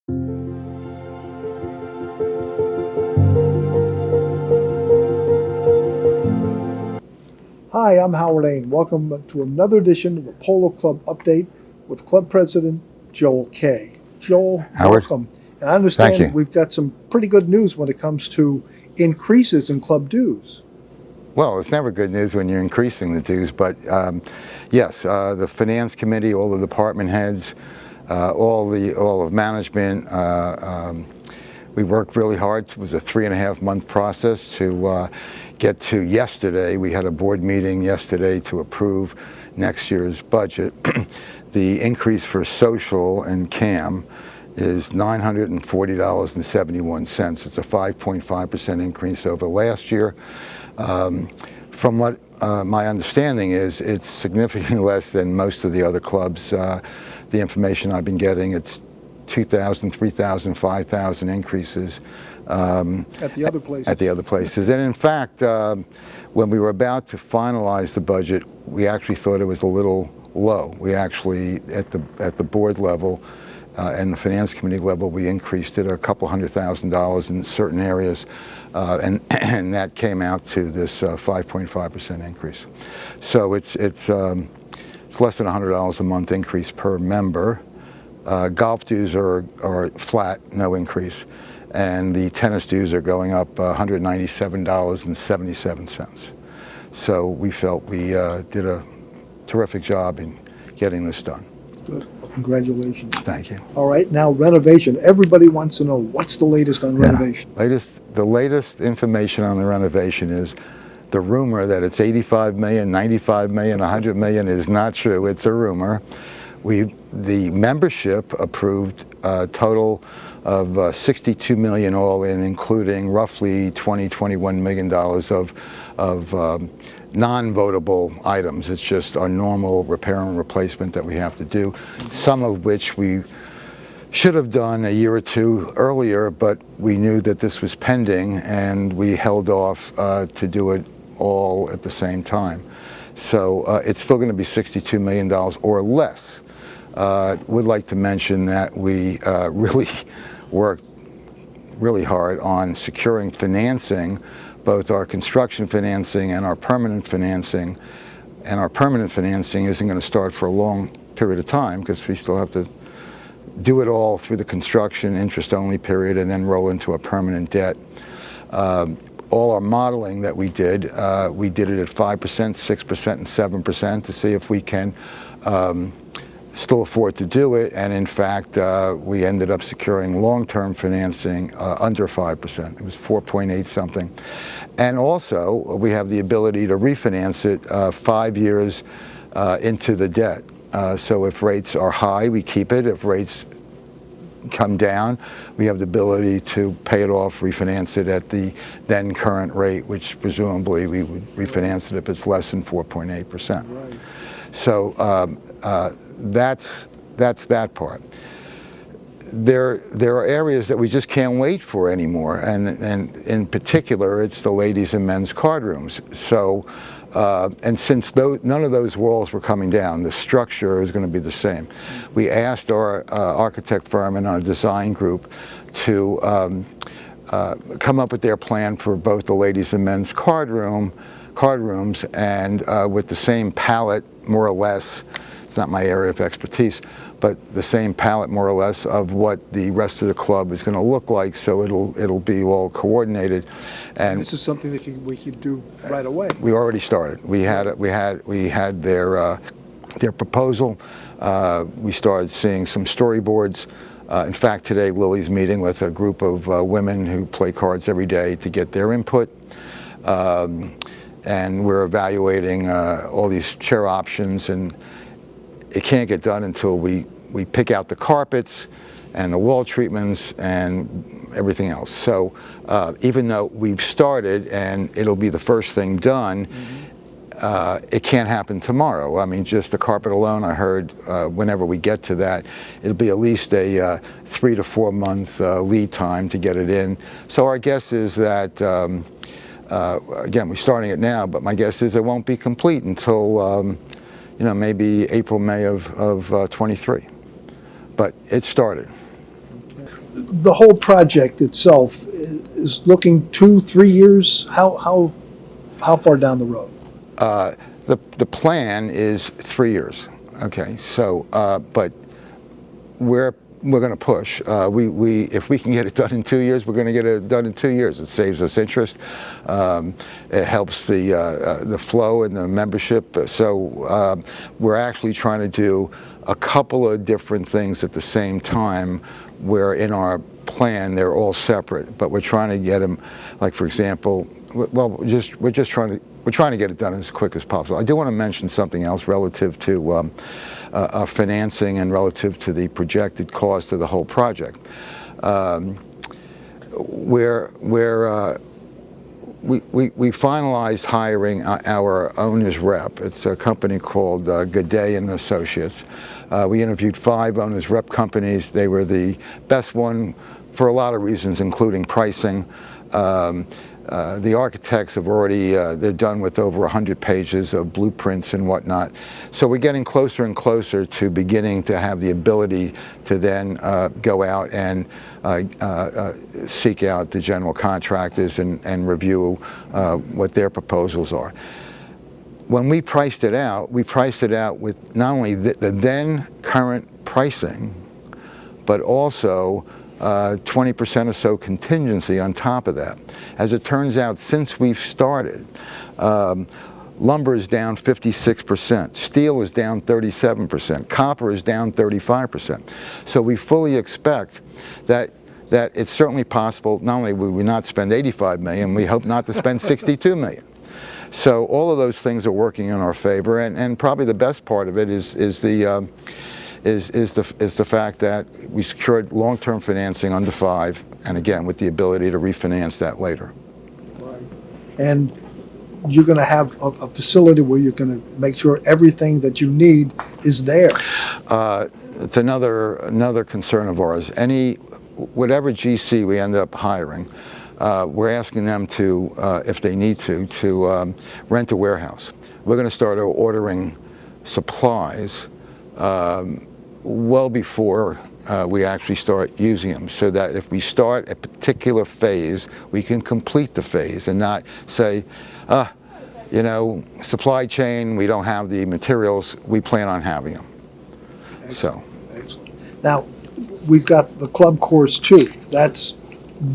Hi, I'm Howard Ain. Welcome to another edition of the Polo Club Update with Club President Joel Kaye. Joel, Howard, welcome. And I thank you. understand we've got some pretty good news when it comes to increases in club dues. Well, it's never good news when you're increasing the dues, but yes, the finance committee, all the department heads, all of management, we worked really hard. It was a 3.5-month process to get to yesterday. We had a board meeting yesterday to approve next year's budget. The increase for social and CAM is $940.71. It's a 5.5% increase over last year. From what my understanding is, it's significantly less than most of the other clubs. The information I've been getting, it's 2,000, 3,000, 5,000 increases. At the other places. At the other places. And in fact, when we were about to finalize the budget, we actually thought it was a little low. We actually, at the board level and the finance committee level, we increased it a couple $100,000 in certain areas, and that came out to this 5.5% increase. So it's less than $100 a month increase per member. Golf dues are flat, no increase, and the tennis dues are going up $197.77. So we felt we did a terrific job in getting this done. Good. Congratulations. Thank you. All right, now renovation. Everybody wants to know what's the latest on renovation. The latest information on the renovation is the rumor that it's 85 million, 95 million, 100 million is not true. It's a rumor. The membership approved a total of 62 million all in, including roughly $21 million of non-votable items. It's just our normal repair and replacement that we have to do, some of which we should have done a year or two earlier, but we knew that this was pending and we held off to do it all at the same time. So it's still going to be $62 million or less. Would like to mention that we really worked really hard on securing financing, both our construction financing and our permanent financing. And our permanent financing isn't going to start for a long period of time because we still have to do it all through the construction interest-only period and then roll into a permanent debt. All our modeling that we did it at 5%, 6%, and 7% to see if we can still afford to do it, and in fact we ended up securing long-term financing under 5%. It was 4.8 something, and also we have the ability to refinance it 5 years into the debt. So if rates are high, we keep it. If rates come down, we have the ability to pay it off, refinance it at the then current rate, which presumably we would refinance it if it's less than 4.8%. Right. So that's that part. There are areas that we just can't wait for anymore, and in particular, it's the ladies and men's card rooms. So, and since none of those walls were coming down, the structure is going to be the same. We asked our architect firm and our design group to come up with their plan for both the ladies and men's card rooms, and with the same palette, more or less. It's not my area of expertise, but the same palette, more or less, of what the rest of the club is going to look like. So it'll be all coordinated. And this is something that we could do right away. We already started. We had their proposal. We started seeing some storyboards. In fact, today Lily's meeting with a group of women who play cards every day to get their input. And we're evaluating all these chair options, and it can't get done until we pick out the carpets and the wall treatments and everything else. So even though we've started and it'll be the first thing done, it can't happen tomorrow. I mean, just the carpet alone, I heard whenever we get to that, it'll be at least a 3 to 4 month lead time to get it in. So our guess is that, again, we're starting it now, but my guess is it won't be complete until maybe April, May of 23. But it started. Okay. The whole project itself is looking 2, 3 years. How far down the road? The plan is 3 years. Okay, so but we're going to push. If we can get it done in 2 years, we're going to get it done in 2 years. It saves us interest. It helps the flow and the membership. So we're actually trying to do a couple of different things at the same time, where in our plan they're all separate, but we're trying to get them, like for example, well, we're trying to get it done as quick as possible. I do want to mention something else relative to financing and relative to the projected cost of the whole project. We finalized hiring our owner's rep. It's a company called Kaye and Associates. We interviewed 5 owner's rep companies. They were the best one for a lot of reasons, including pricing. The architects have already, they're done with over 100 pages of blueprints and whatnot. So we're getting closer and closer to beginning to have the ability to then go out and seek out the general contractors and review what their proposals are. When we priced it out with not only the then current pricing, but also 20% or so contingency on top of that. As it turns out, since we've started, lumber is down 56%, steel is down 37%, copper is down 35%. So we fully expect that it's certainly possible. Not only will we not spend $85 million, we hope not to spend $62 million. So all of those things are working in our favor, and probably the best part of it is the fact that we secured long-term financing under 5, and again with the ability to refinance that later. Right. And you're going to have a facility where you're going to make sure everything that you need is there. It's another concern of ours. Whatever GC we end up hiring, we're asking them to, if they need to rent a warehouse. We're going to start ordering supplies well before we actually start using them, so that if we start a particular phase, we can complete the phase and not say, supply chain, we don't have the materials, we plan on having them. Excellent. Excellent. Now, we've got the club course too. That's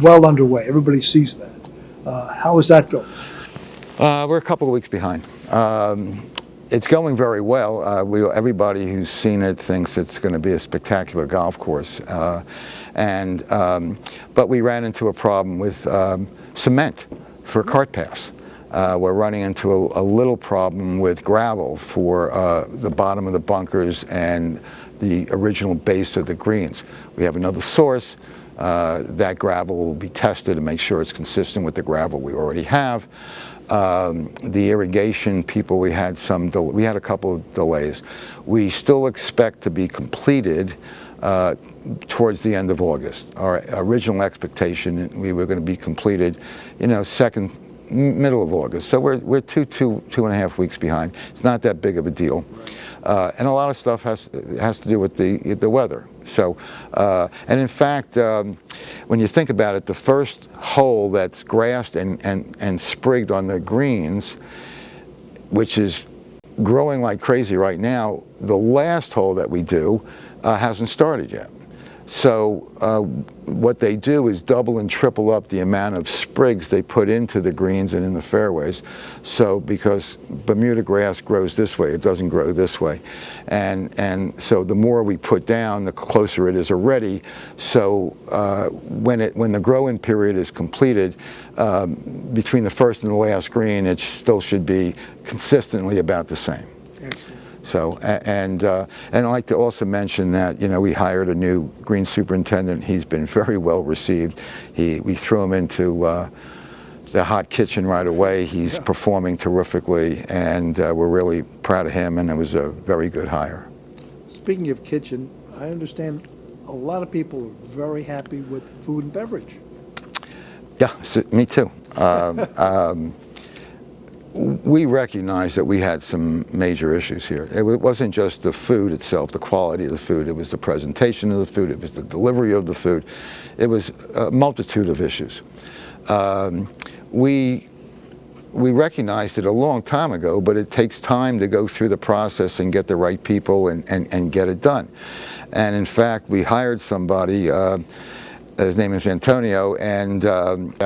well underway. Everybody sees that. How is that going? We're a couple of weeks behind. It's going very well. Everybody who's seen it thinks it's going to be a spectacular golf course. But we ran into a problem with cement for cart paths. We're running into a little problem with gravel for the bottom of the bunkers and the original base of the greens. We have another source. That gravel will be tested to make sure it's consistent with the gravel we already have. The irrigation people, we had a couple of delays. We still expect to be completed towards the end of August. Our original expectation, we were going to be completed, middle of August. So we're two and a half weeks behind. It's not that big of a deal. And a lot of stuff has to do with the weather. So, and in fact, when you think about it, the first hole that's grassed and sprigged on the greens, which is growing like crazy right now, the last hole that we do hasn't started yet. So what they do is double and triple up the amount of sprigs they put into the greens and in the fairways. So because Bermuda grass grows this way, it doesn't grow this way. And so the more we put down, the closer it is already. So when the grow-in period is completed, between the first and the last green, it still should be consistently about the same. Excellent. So, and I'd like to also mention that, we hired a new green superintendent. He's been very well received. We threw him into the hot kitchen right away. He's performing terrifically, and we're really proud of him, and it was a very good hire. Speaking of kitchen, I understand a lot of people are very happy with food and beverage. Yeah, me too. we recognized that we had some major issues here. It wasn't just the food itself, the quality of the food. It was the presentation of the food. It was the delivery of the food. It was a multitude of issues. We recognized it a long time ago, but it takes time to go through the process and get the right people and get it done. And in fact, we hired somebody, his name is Antonio, and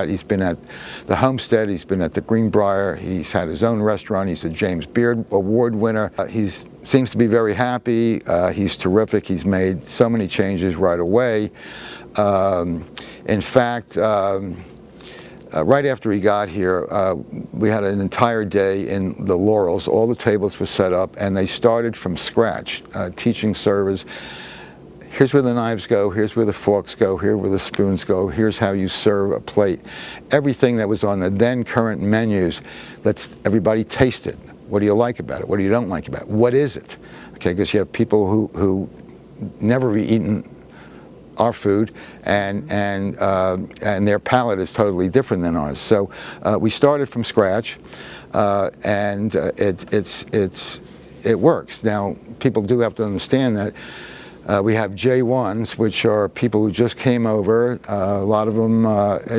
he's been at the Homestead, he's been at the Greenbrier, he's had his own restaurant, he's a James Beard Award winner. He seems to be very happy, he's terrific, he's made so many changes right away. In fact, right after he got here, we had an entire day in the Laurels. All the tables were set up, and they started from scratch, teaching servers. Here's where the knives go, here's where the forks go, here's where the spoons go, here's how you serve a plate. Everything that was on the then current menus, let's everybody taste it. What do you like about it? What do you don't like about it? What is it? Okay, because you have people who never eaten our food, and their palate is totally different than ours. So we started from scratch, and it works. Now, people do have to understand that we have J1s, which are people who just came over. A lot of them,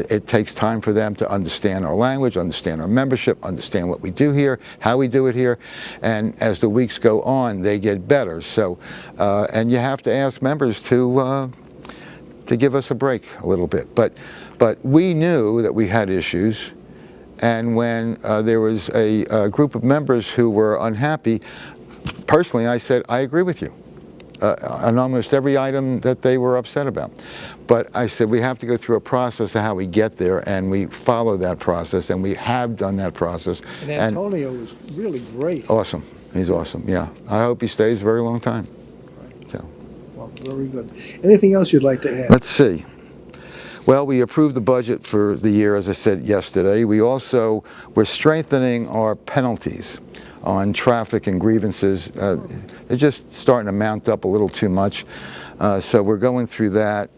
it takes time for them to understand our language, understand our membership, understand what we do here, how we do it here, and as the weeks go on, they get better. So, and you have to ask members to give us a break a little bit. But we knew that we had issues, and when there was a group of members who were unhappy, personally I said, I agree with you on almost every item that they were upset about. But I said we have to go through a process of how we get there, and we follow that process, and we have done that process. And Antonio is really great. Awesome. He's awesome, yeah. I hope he stays a very long time. So. Well, very good. Anything else you'd like to add? Let's see. Well, we approved the budget for the year, as I said yesterday. We're strengthening our penalties on traffic and grievances. They're just starting to mount up a little too much. So we're going through that.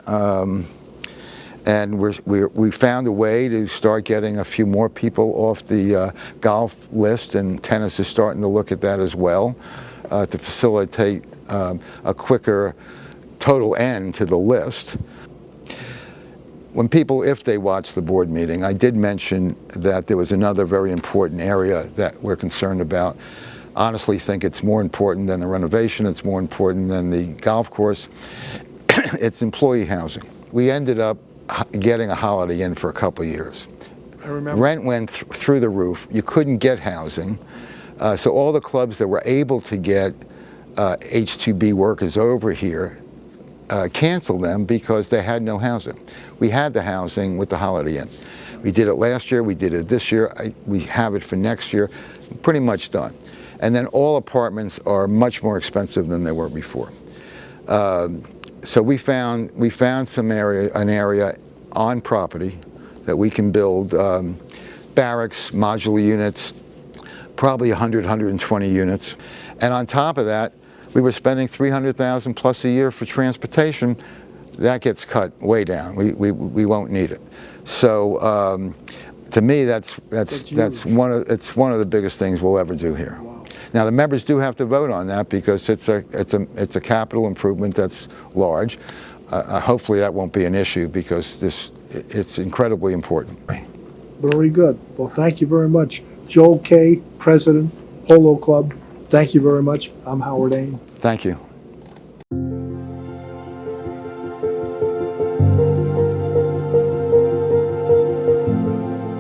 And we found a way to start getting a few more people off the golf list, and tennis is starting to look at that as well, to facilitate a quicker total end to the list. When people, if they watch the board meeting, I did mention that there was another very important area that we're concerned about. Honestly, think it's more important than the renovation, it's more important than the golf course. It's employee housing. We ended up getting a Holiday Inn for a couple of years. I remember. Rent went through the roof. You couldn't get housing. So all the clubs that were able to get H-2B workers over here canceled them because they had no housing. We had the housing with the Holiday Inn. We did it last year, we did it this year, we have it for next year, pretty much done. And then all apartments are much more expensive than they were before. So we found an area on property that we can build barracks, modular units, probably 100, 120 units. And on top of that, we were spending $300,000 plus a year for transportation. That gets cut way down. We won't need it. So to me, that's one of the biggest things we'll ever do here. Wow. Now the members do have to vote on that because it's a capital improvement that's large. Hopefully that won't be an issue because it's incredibly important. Very good. Well, thank you very much. Joel Kaye, President, Polo Club. Thank you very much. I'm Howard Ain. Thank you.